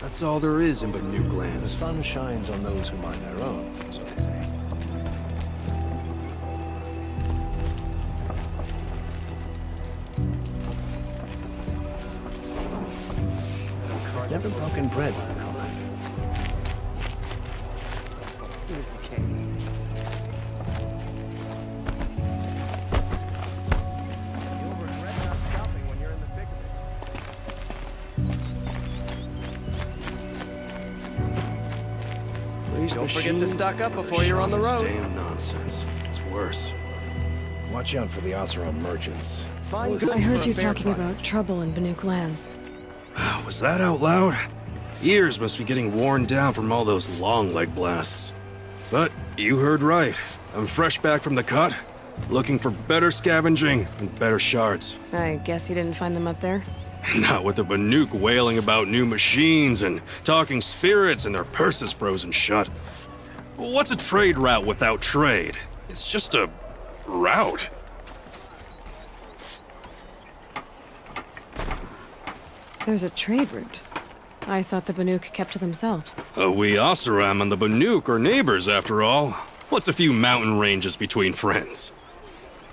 That's all there is in Banuk The lands. sun shines on those who mind their own, so they say. Never broken bread with an outlander. Don't forget to stock up before you're on the road. Damn nonsense. It's worse. Watch out for the Oseram merchants. Fine I heard you talking about trouble in Banuk lands. Was that out loud? Ears must be getting worn down from all those long leg blasts. But you heard right. I'm fresh back from the cut, looking for better scavenging and better shards. I guess you didn't find them up there? Not with the Banuk wailing about new machines and talking spirits and their purses frozen shut. What's a trade route without trade? It's just a route. There's a trade route. I thought the Banuk kept to themselves. We Oseram and the Banuk are neighbors after all. What's a few mountain ranges between friends?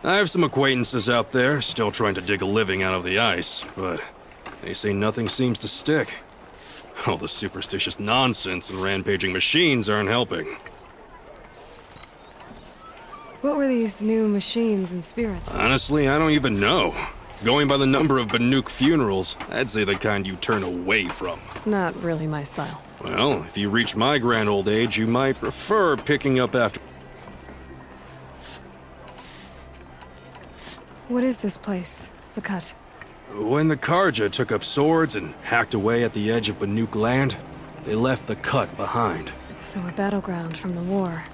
I have some acquaintances out there still trying to dig a living out of the ice, but they say nothing seems to stick. All the superstitious nonsense and rampaging machines aren't helping. What were these new machines and spirits? Honestly, I don't even know. Going by the number of Banuk funerals, I'd say the kind you turn away from. Not really my style. Well, if you reach my grand old age, you might prefer picking up after... What is this place? The Cut? When the Karja took up swords and hacked away at the edge of Banuk land, they left the Cut behind. So a battleground from the war.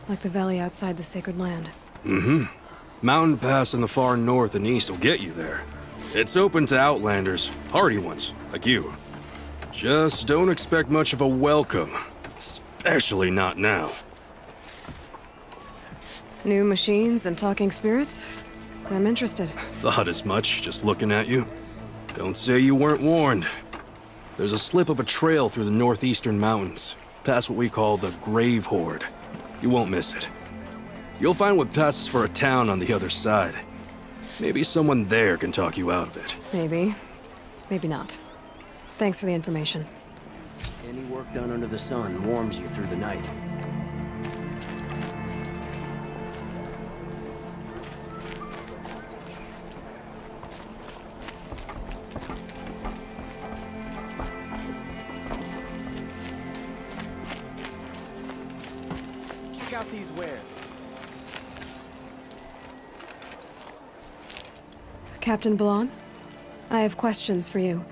Like the valley outside the Sacred Land. Mm-hmm. Mountain Pass in the far north and east will get you there. It's open to outlanders, hardy ones, like you. Just don't expect much of a welcome. Especially not now. New machines and talking spirits? I'm interested. Thought as much, just looking at you. Don't say you weren't warned. There's a slip of a trail through the northeastern mountains, past what we call the Grave Horde. You won't miss it. You'll find what passes for a town on the other side. Maybe someone there can talk you out of it. Maybe. Maybe not. Thanks for the information. Any work done under the sun warms you through the night. Check out these wares. Captain Blanc? I have questions for you.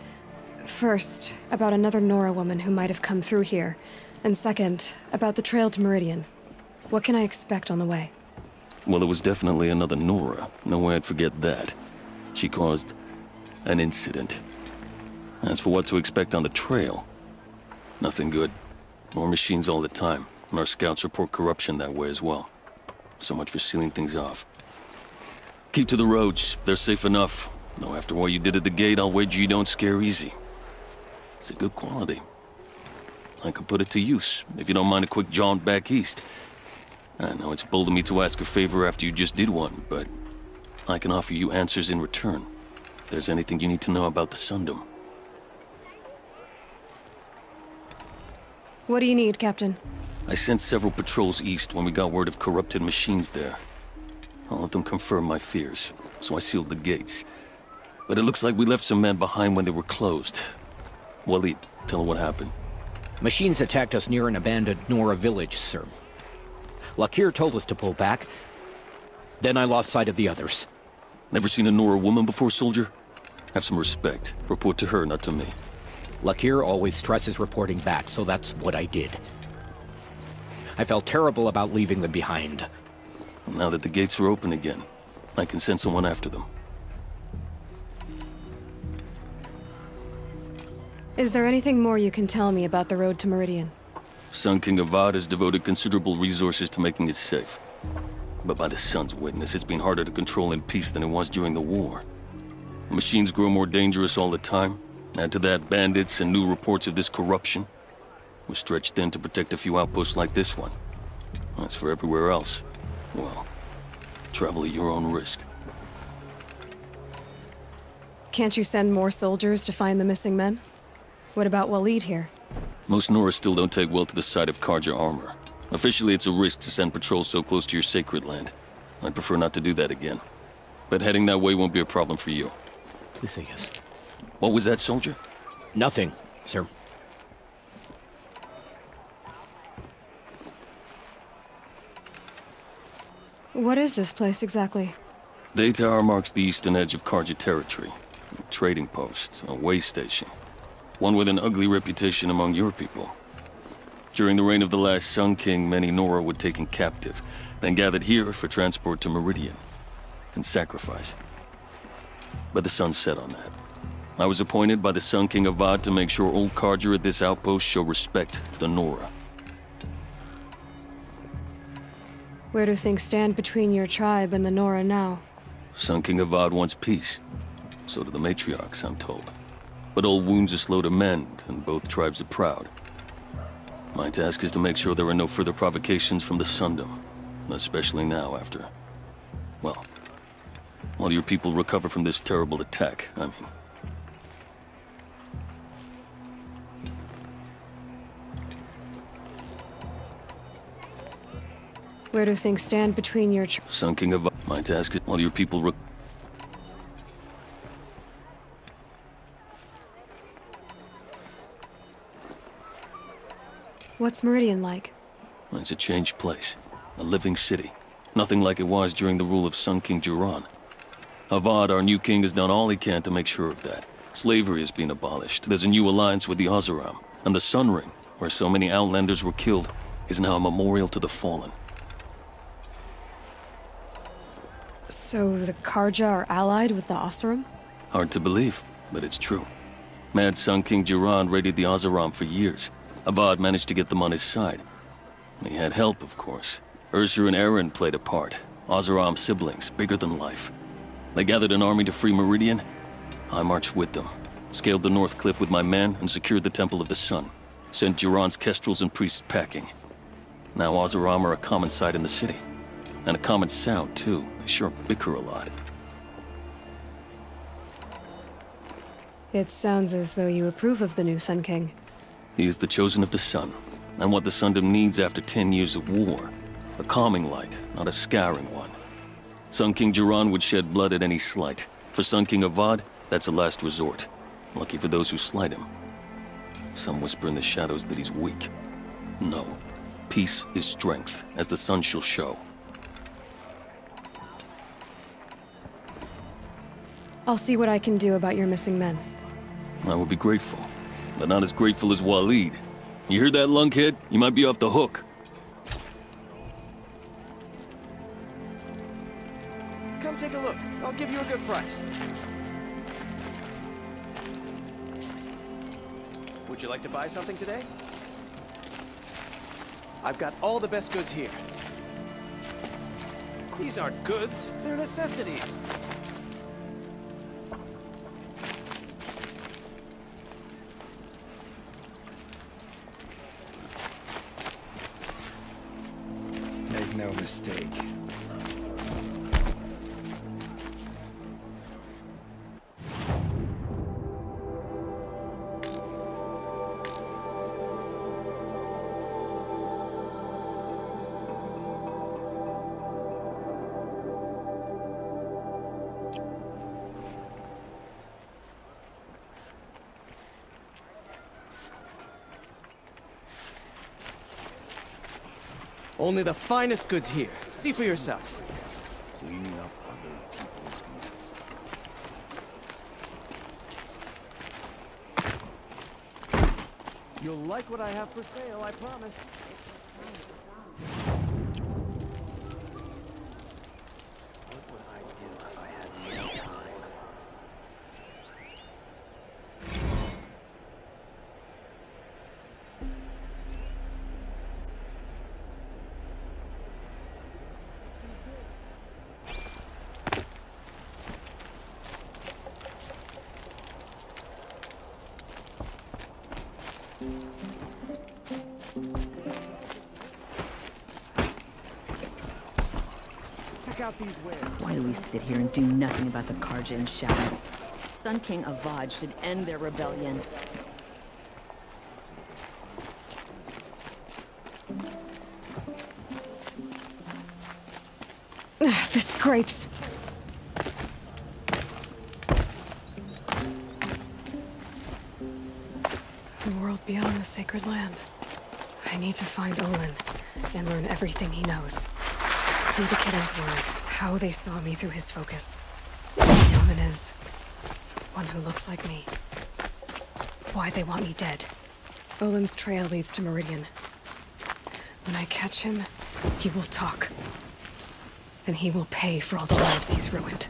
First, about another Nora woman who might have come through here. And second, about the trail to Meridian. What can I expect on the way? Well, it was definitely another Nora. No way I'd forget that. She caused an incident. As for what to expect on the trail, nothing good. More machines all the time, and our scouts report corruption that way as well. So much for sealing things off. Keep to the roads. They're safe enough. Though after what you did at the gate, I'll wager you don't scare easy. It's a good quality. I could put it to use, if you don't mind a quick jaunt back east. I know it's bold of me to ask a favor after you just did one, but I can offer you answers in return. If there's anything you need to know about the Sundom. What do you need, Captain? I sent several patrols east when we got word of corrupted machines there. All of them confirmed my fears, so I sealed the gates. But it looks like we left some men behind when they were closed. Waleed, tell her what happened. Machines attacked us near an abandoned Nora village, sir. Lakir told us to pull back. Then I lost sight of the others. Never seen a Nora woman before, soldier? Have some respect. Report to her, not to me. Lakir always stresses reporting back, so that's what I did. I felt terrible about leaving them behind. Now that the gates are open again, I can send someone after them. Is there anything more you can tell me about the road to Meridian? Sun King Avad has devoted considerable resources to making it safe. But by the Sun's witness, it's been harder to control in peace than it was during the war. Machines grow more dangerous all the time, Add to that bandits and new reports of this corruption. We're stretched thin to protect a few outposts like this one. As for everywhere else, well, travel at your own risk. Can't you send more soldiers to find the missing men? What about Waleed here? Most Nora still don't take well to the sight of Karja armor. Officially, it's a risk to send patrols so close to your sacred land. I'd prefer not to do that again. But heading that way won't be a problem for you. Please say yes. What was that, soldier? Nothing, sir. What is this place exactly? Daytower marks the eastern edge of Karja territory. A trading post, a way station. One with an ugly reputation among your people. During the reign of the last Sun King, many Nora were taken captive, then gathered here for transport to Meridian, and sacrifice. But the sun set on that. I was appointed by the Sun King Avad to make sure old Karja at this outpost show respect to the Nora. Where do things stand between your tribe and the Nora now? Sun King Avad wants peace. So do the matriarchs, I'm told. But old wounds are slow to mend, and both tribes are proud. My task is to make sure there are no further provocations from the Sundom. Especially now after... well, while your people recover from this terrible attack, I mean. Where do things stand between your Sun King Avad... My task is... while your people What's Meridian like? It's a changed place. A living city. Nothing like it was during the rule of Sun King Jiran. Avad, our new king, has done all he can to make sure of that. Slavery has been abolished. There's a new alliance with the Oseram. And the Sun Ring, where so many Outlanders were killed, is now a memorial to the fallen. So the Karja are allied with the Oseram? Hard to believe, but it's true. Mad Sun King Jiran raided the Oseram for years. Avad managed to get them on his side. He had help, of course. Ursur and Eren played a part. Oseram siblings, bigger than life. They gathered an army to free Meridian. I marched with them, scaled the North Cliff with my men, and secured the Temple of the Sun. Sent Jiran's kestrels and priests packing. Now Oseram are a common sight in the city. And a common sound, too. They sure bicker a lot. It sounds as though you approve of the new Sun King. He is the chosen of the Sun, and what the Sundom needs after 10 years of war. A calming light, not a scouring one. Sun King Jiran would shed blood at any slight. For Sun King Avad, that's a last resort. Lucky for those who slight him. Some whisper in the shadows that he's weak. No. Peace is strength, as the sun shall show. I'll see what I can do about your missing men. I would be grateful, but not as grateful as Waleed. You heard that, lunkhead? You might be off the hook. Come take a look. I'll give you a good price. Would you like to buy something today? I've got all the best goods here. These aren't goods, they're necessities. Make no mistake. Only the finest goods here. See for yourself. Cleaning up other people's mess. You'll like what I have for sale, I promise. What would I do if I had no time? Why do we sit here and do nothing about the Karja and Shadow? Sun King Avad should end their rebellion. The scrapes. The world beyond the sacred land. I need to find Olin and learn everything he knows. Who the killers were, how they saw me through his focus. The woman is the one who looks like me. Why they want me dead. Olin's trail leads to Meridian. When I catch him, he will talk. Then he will pay for all the lives he's ruined.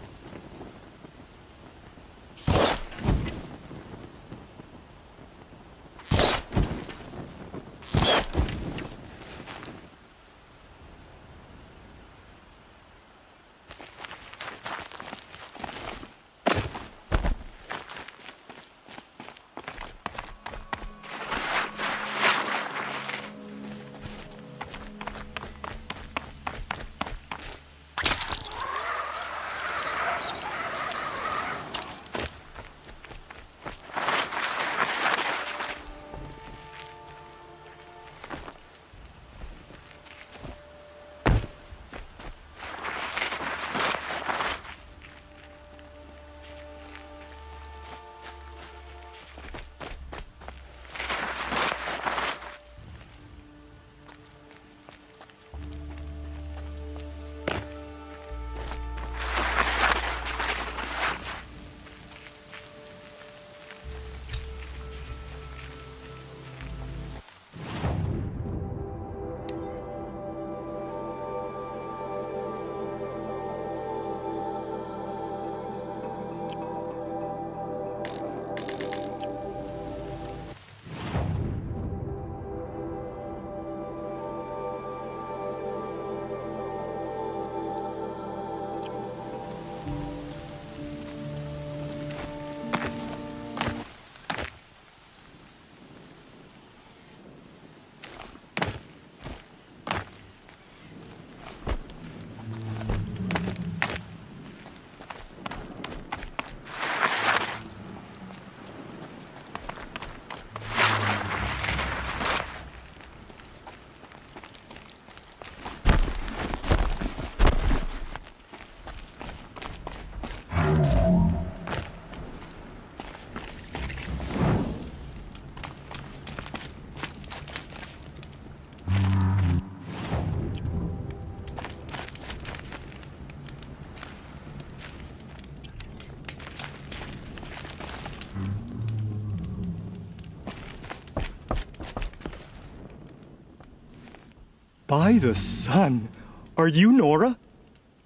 By the sun! Are you Nora?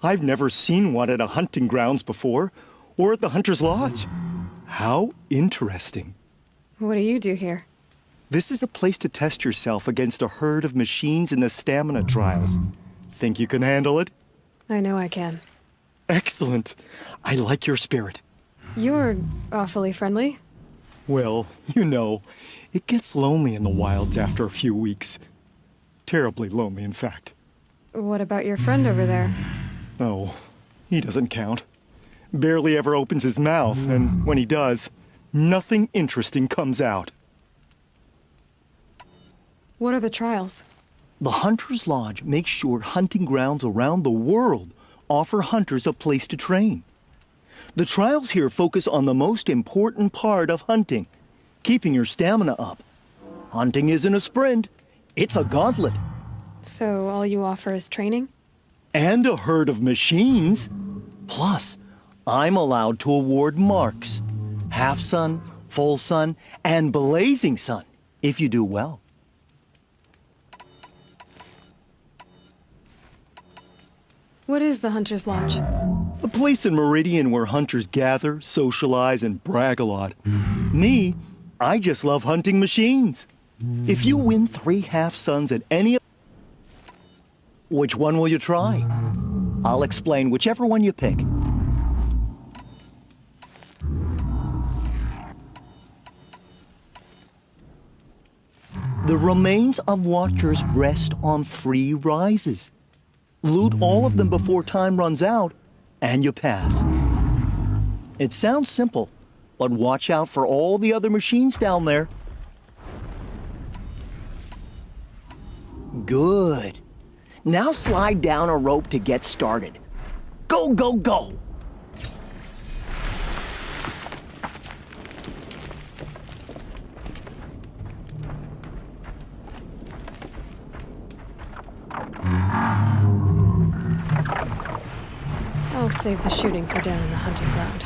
I've never seen one at a hunting grounds before, or at the Hunter's Lodge. How interesting. What do you do here? This is a place to test yourself against a herd of machines in the stamina trials. Think you can handle it? I know I can. Excellent. I like your spirit. You're awfully friendly. Well, you know, it gets lonely in the wilds after a few weeks. Terribly lonely, in fact. What about your friend over there? Oh, he doesn't count. Barely ever opens his mouth, and when he does, nothing interesting comes out. What are the trials? The Hunter's Lodge makes sure hunting grounds around the world offer hunters a place to train. The trials here focus on the most important part of hunting, keeping your stamina up. Hunting isn't a sprint, it's a gauntlet. So all you offer is training? And a herd of machines. Plus, I'm allowed to award marks. Half sun, full sun, and blazing sun, if you do well. What is the Hunter's Lodge? A place in Meridian where hunters gather, socialize, and brag a lot. Me, I just love hunting machines. If you win 3 half-suns at any... Which one will you try? I'll explain whichever one you pick. The remains of Watchers rest on 3 rises. Loot all of them before time runs out, and you pass. It sounds simple, but watch out for all the other machines down there. Good. Now slide down a rope to get started. Go, go, go! I'll save the shooting for down in the hunting ground.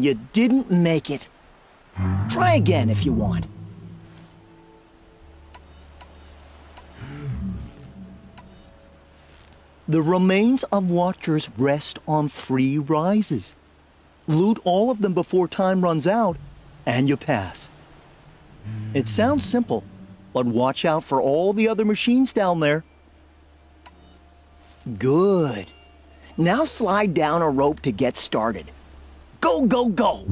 and you didn't make it. Try again if you want. The remains of Watchers rest on 3 rises. Loot all of them before time runs out, and you pass. It sounds simple, but watch out for all the other machines down there. Good. Now slide down a rope to get started. Go, go, go!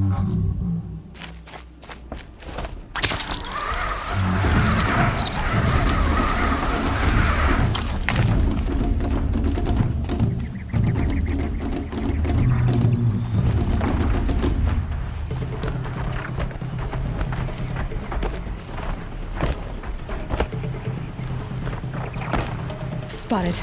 Spotted.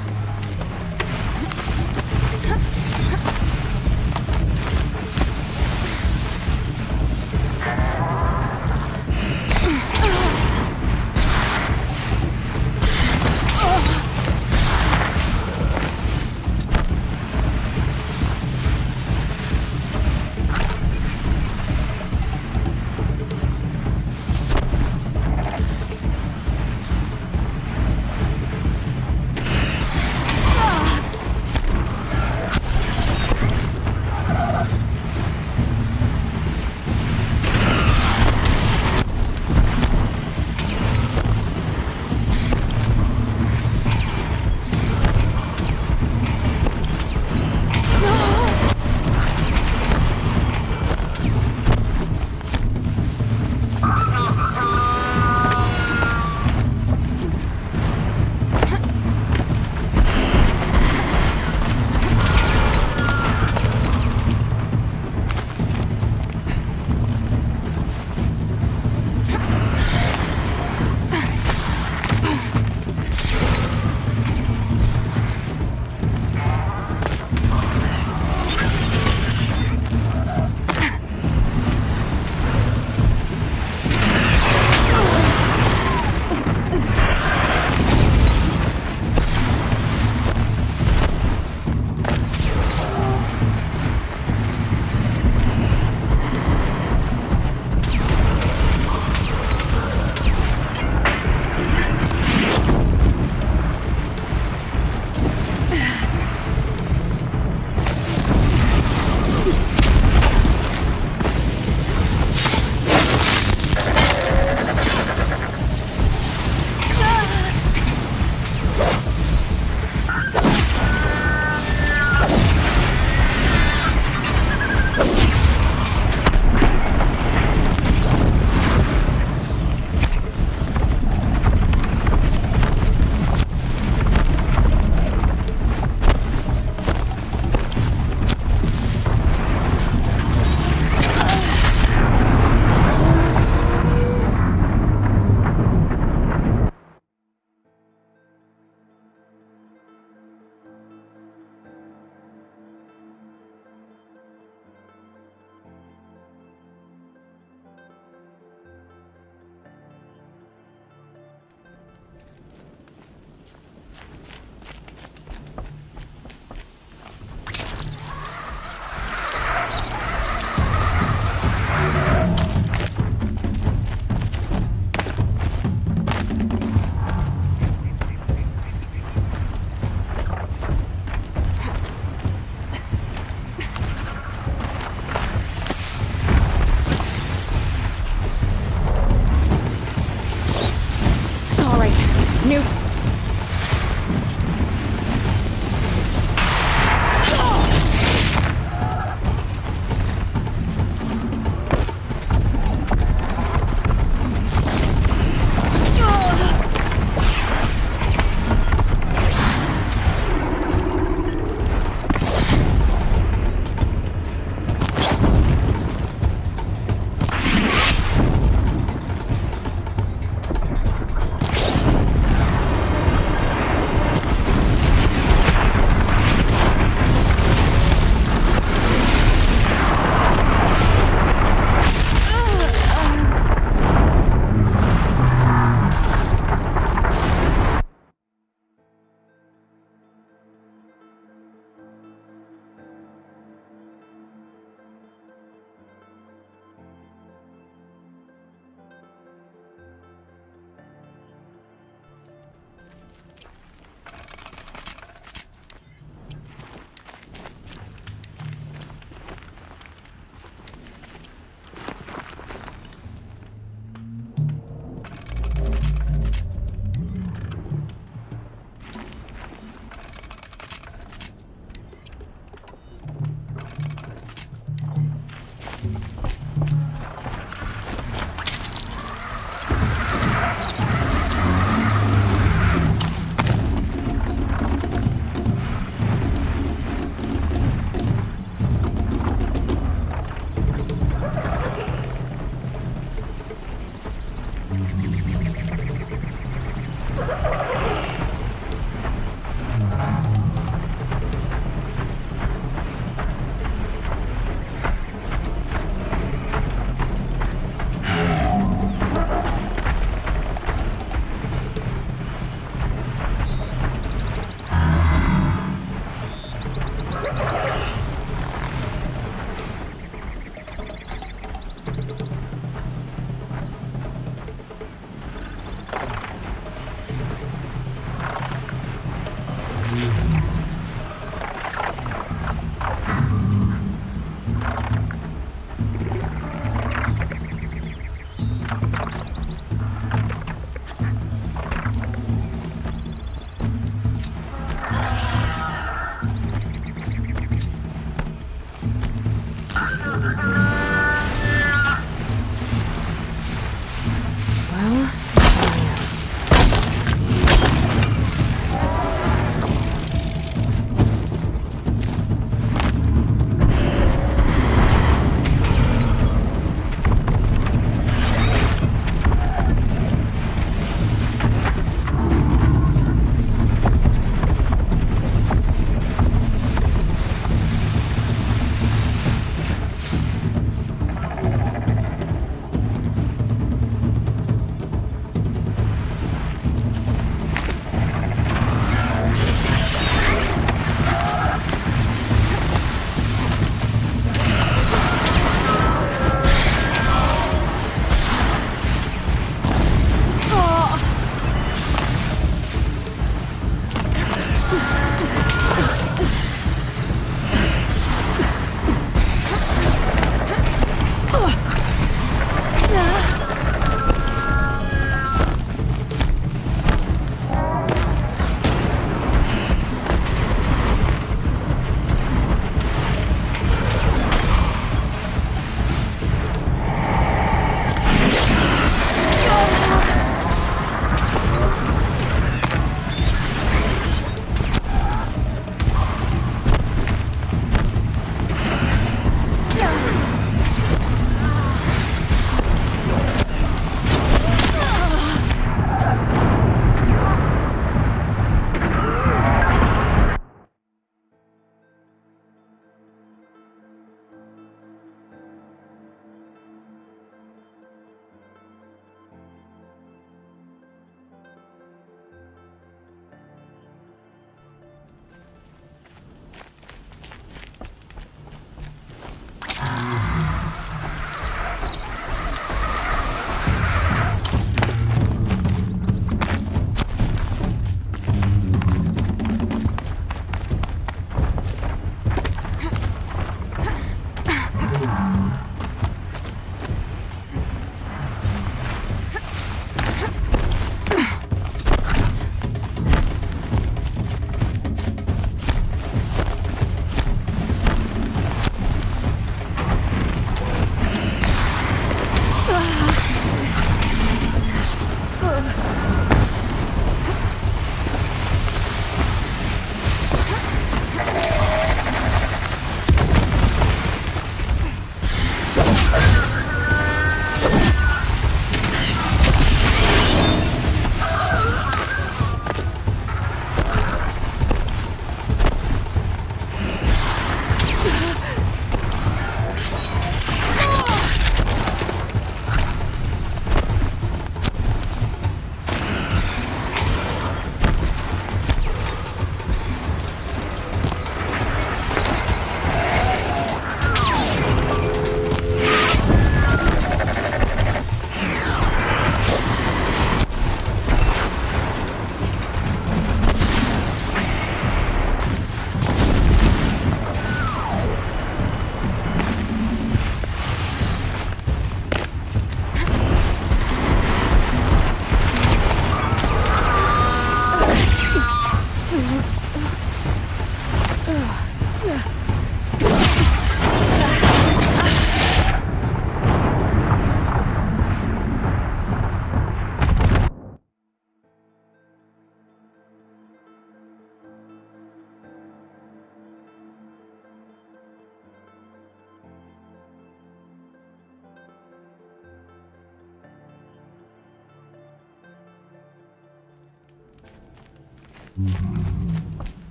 I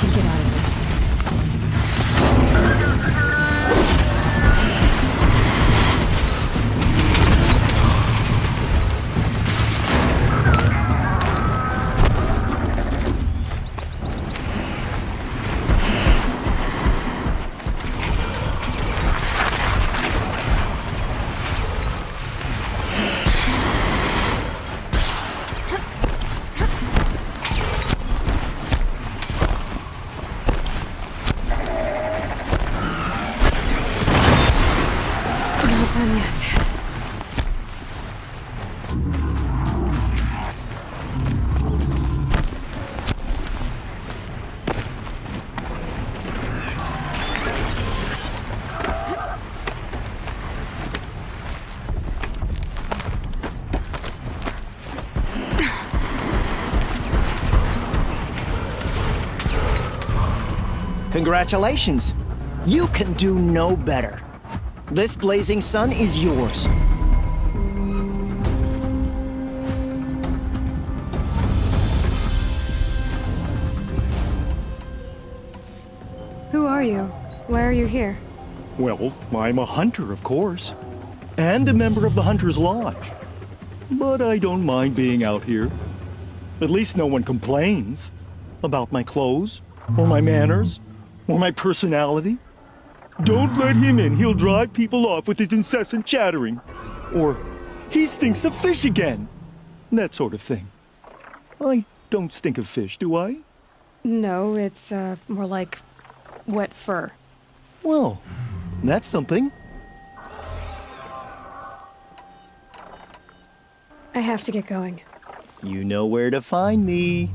can get out of this. Not done yet. Congratulations. You can do no better. This blazing sun is yours. Who are you? Why are you here? Well, I'm a hunter, of course, and a member of the Hunter's Lodge. But I don't mind being out here. At least no one complains about my clothes, or my manners, or my personality. Don't let him in, he'll drive people off with his incessant chattering. Or, he stinks of fish again. That sort of thing. I don't stink of fish, do I? No, it's, more like wet fur. Well, that's something. I have to get going. You know where to find me.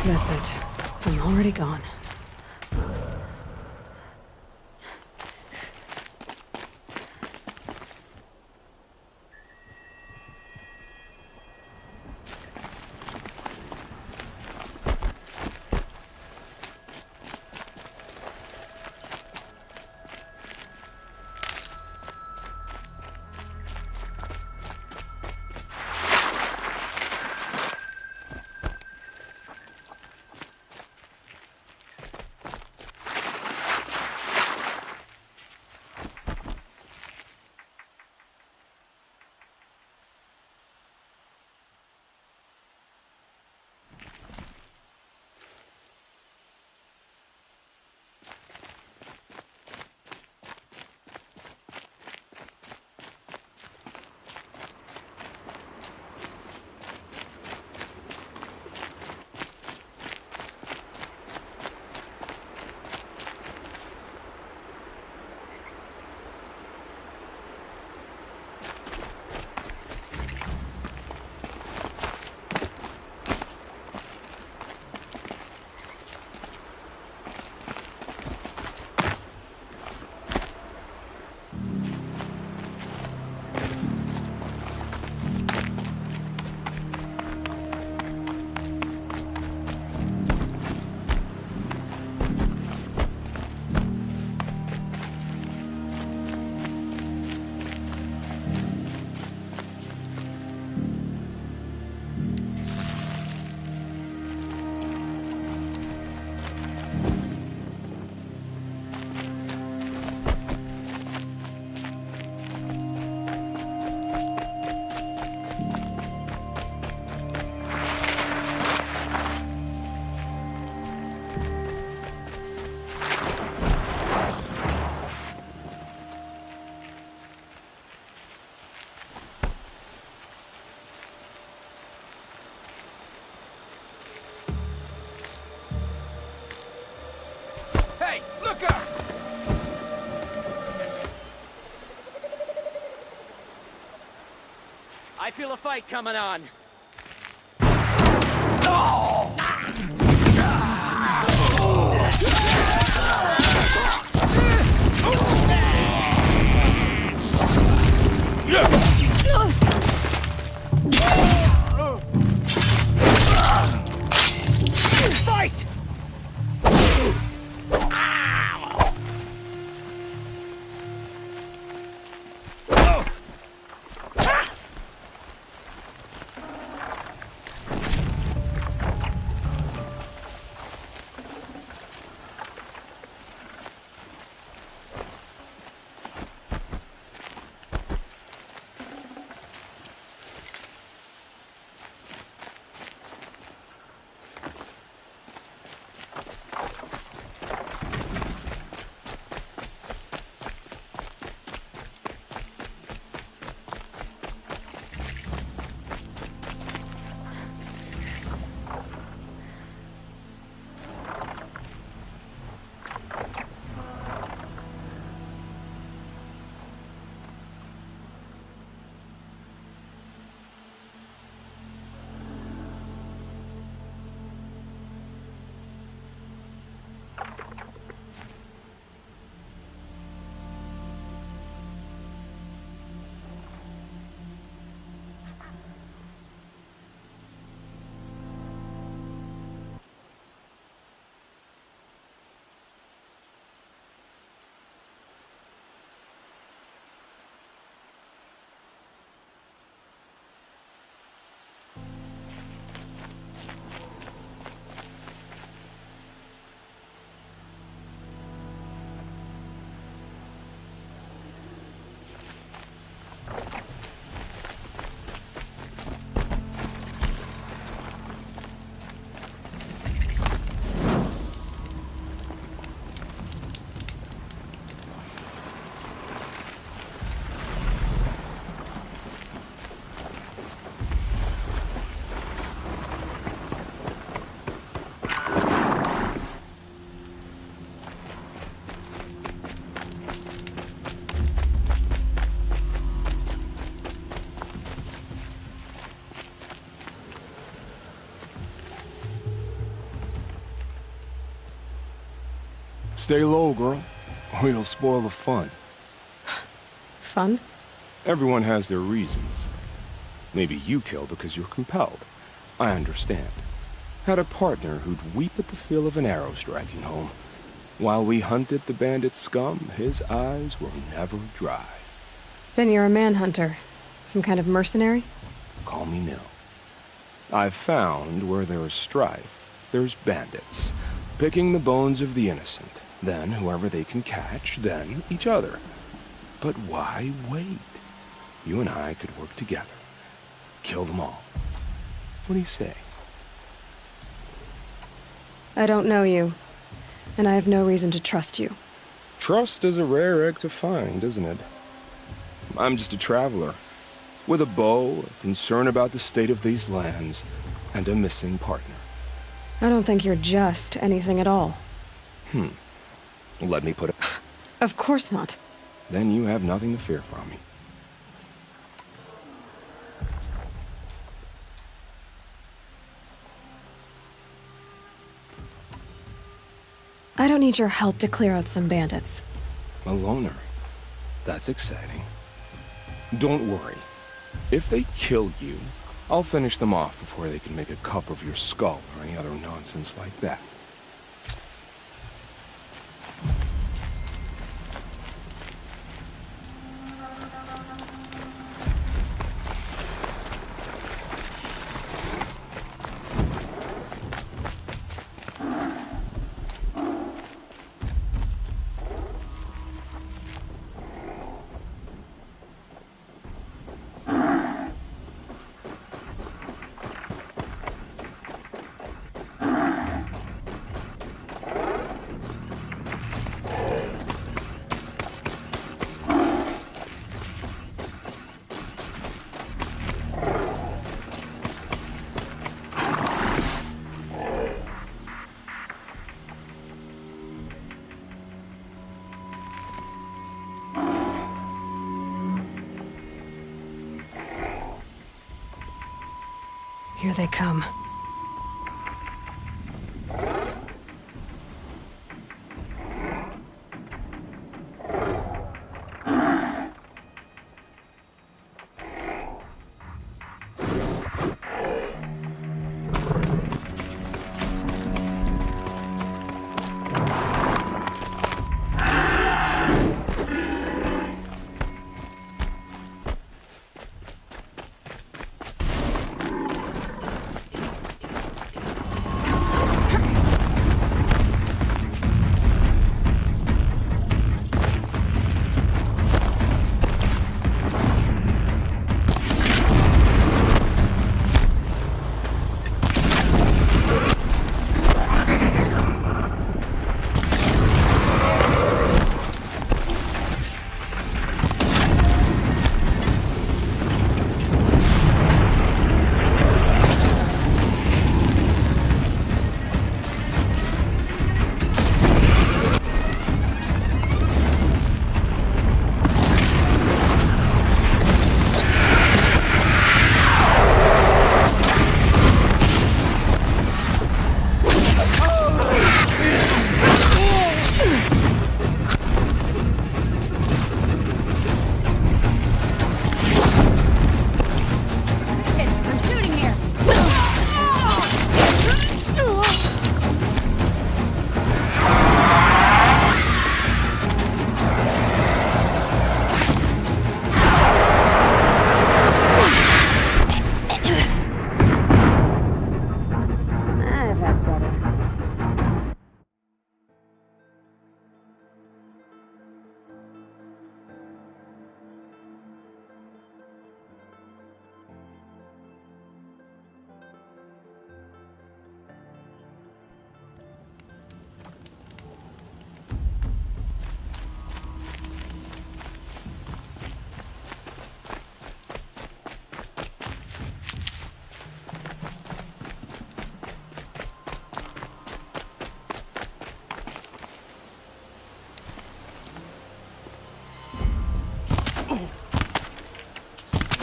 That's it. I'm already gone. Hey, look out! I feel a fight coming on. Fight! Stay low, girl, or you'll spoil the fun. Fun? Everyone has their reasons. Maybe you kill because you're compelled. I understand. Had a partner who'd weep at the feel of an arrow striking home. While we hunted the bandit scum, his eyes will never dry. Then you're a manhunter. Some kind of mercenary? Call me Nil. I've found where there is strife, there's bandits, picking the bones of the innocent, then whoever they can catch, then each other. But why wait? You and I could work together. Kill them all. What do you say? I don't know you, and I have no reason to trust you. Trust is a rare egg to find, isn't it? I'm just a traveler, with a bow, a concern about the state of these lands, and a missing partner. I don't think you're just anything at all. Let me put it. Of course not. Then you have nothing to fear from me. I don't need your help to clear out some bandits. A loner. That's exciting. Don't worry. If they kill you, I'll finish them off before they can make a cup of your skull or any other nonsense like that. Here they come.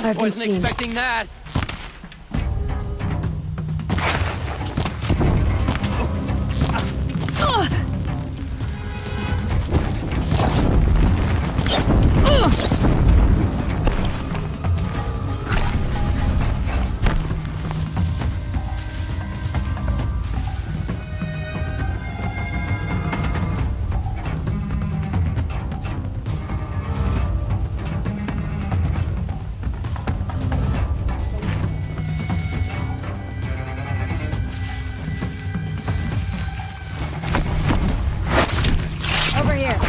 I've been Wasn't seen. expecting that. Over here.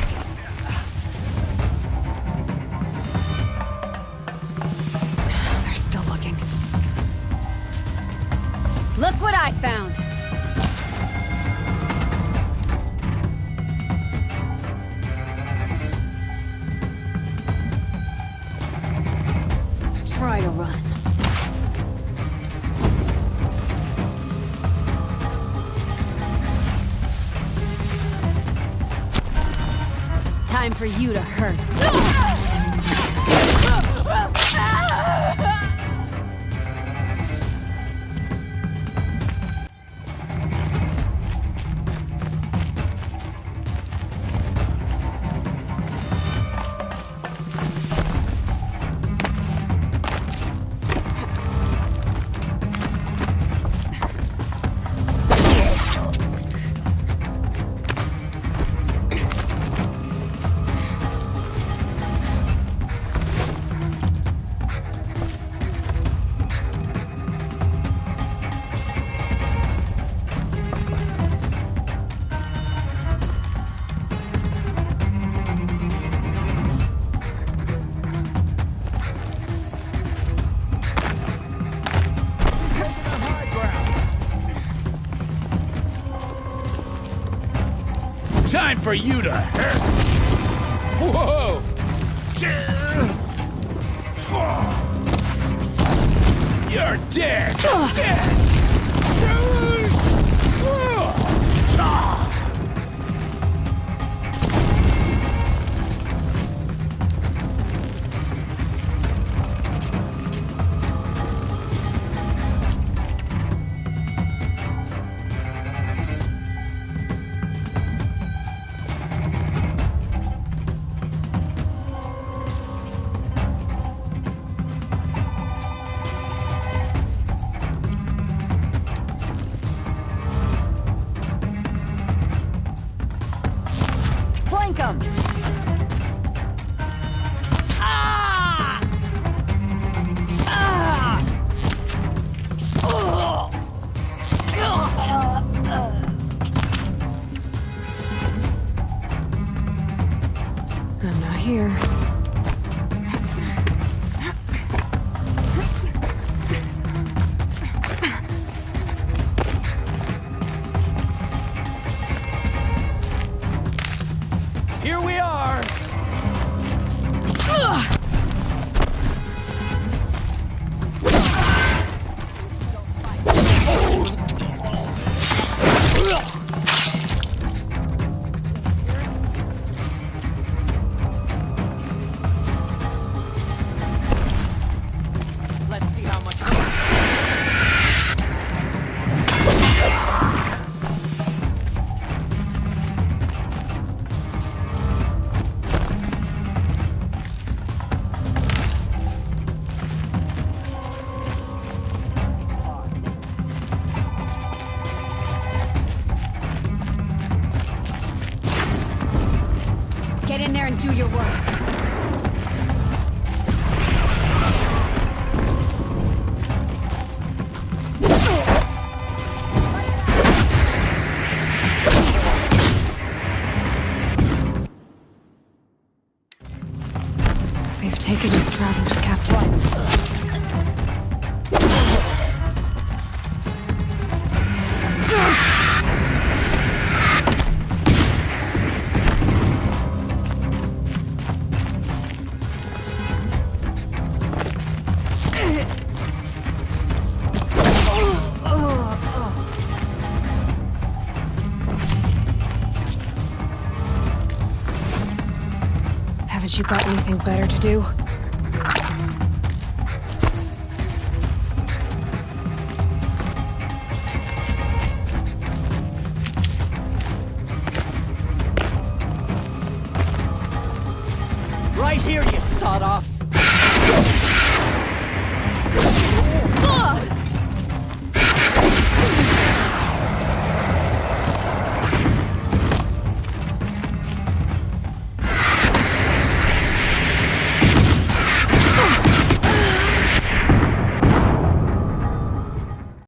They're still looking. Look what I found! Try to run. Time for you to hurt. Time for you to hurt. Whoa! You're dead. Flank 'em! I'm not here. Here we are. Let's see how much. Get in there and do your work. We've taken these travelers captive. Haven't you got anything better to do? Right right here, you sawed-offs!